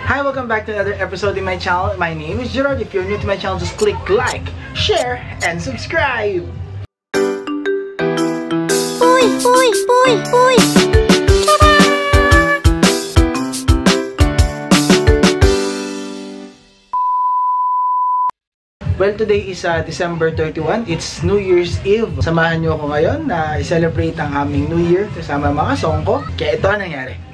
Hi, welcome back to another episode in my channel. My name is Gerard. If you're new to my channel, just click like, share, and subscribe. Uy, uy, uy, uy. Well, today is December 31. It's New Year's Eve. Samahan niyo ako ngayon na i-celebrate ang aming New Year kasama mga kasong ko. Kaya ito ang nangyari.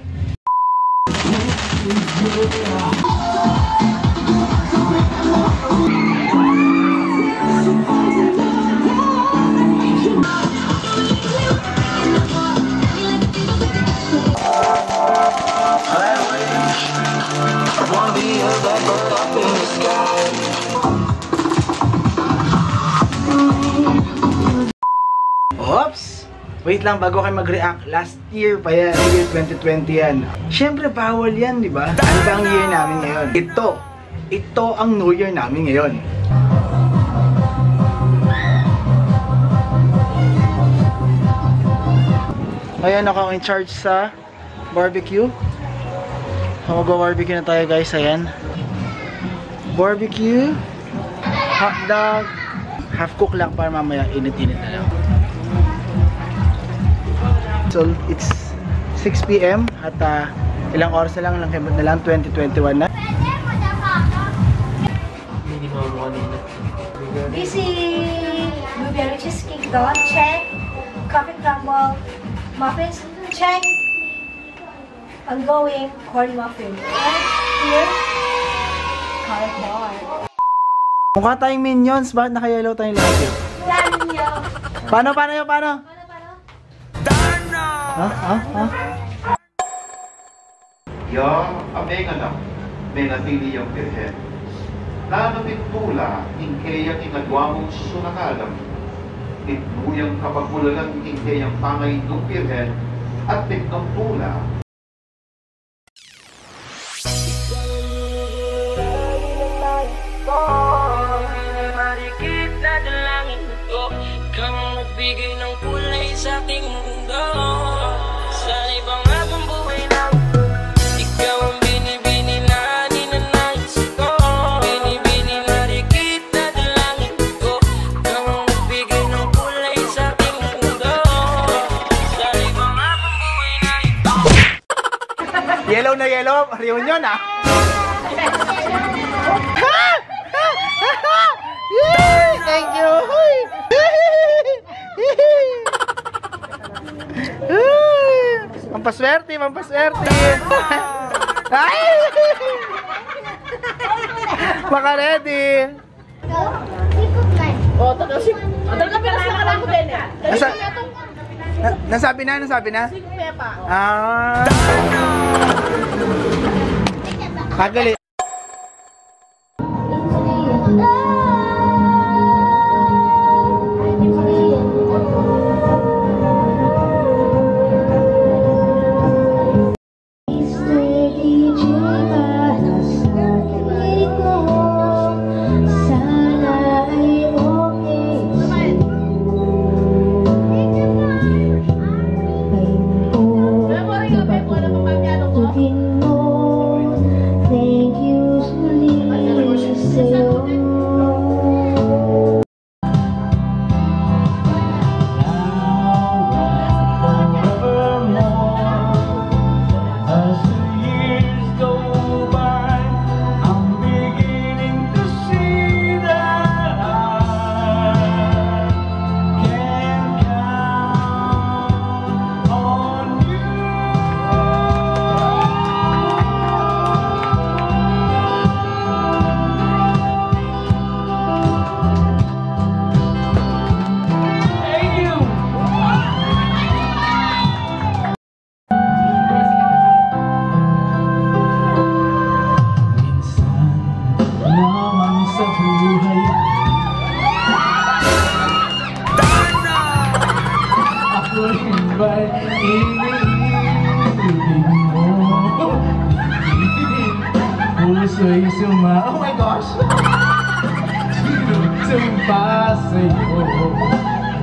Oops! Wait lang, bago kayo mag-react. Last year pa yan. Year 2020 yan. Siyempre, bawal yan, di ba? Ano ba ang year namin ngayon? Ito ang New Year namin ngayon. Ayan, ako in charge sa barbecue. Mag-barbecue na tayo, guys. Ayan. Barbecue. Hotdog. Half cook lang para mamaya init-init na lang. So, it's 6 PM at ilang oras na lang 2021 na. Busy blueberry cheesecake doon, check. Coffee crumble, muffins, check. Ongoing corn muffin. And here, carrot bar. Mukha tayong minions, bakit naka-yellow tayong lahat yun? Paano? Yang amenga na, may natili yung pirhen. Nanamit tula, ingkeyang inagwamong susunakalam. Itbuyang kapagulalang ingkeyang pangay ng pirhen at tiknong tula. Marikit na dalangin ko, kang magbigay ng kulay sa aking mundo. Sa ibang habang buhay lang, ikaw ang binibini na ninanais ko. Binibini marikit na dalangin ko, kang magbigay ng kulay sa aking mundo. Sa ibang habang buhay na ito. Yellow na yellow, reunion ah! Thank you! Pampaswerte! Ay! Maka-ready! Oh, tapos talaga pilas na karang ko din eh. Nasabi na? Sing pepa. Ah! Kagali! Puso'y oh my gosh! Sumpa sa'yo,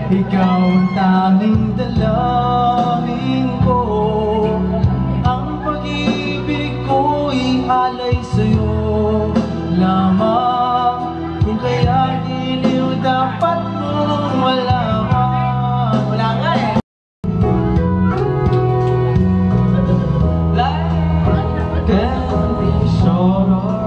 ikaw ang tanging dalangin ko. Ang pag-ibig ko'y aking alay sa'yo lamang. Kung kaya iliw dapat mong malaman. Wala nga eh. Like candy, sort of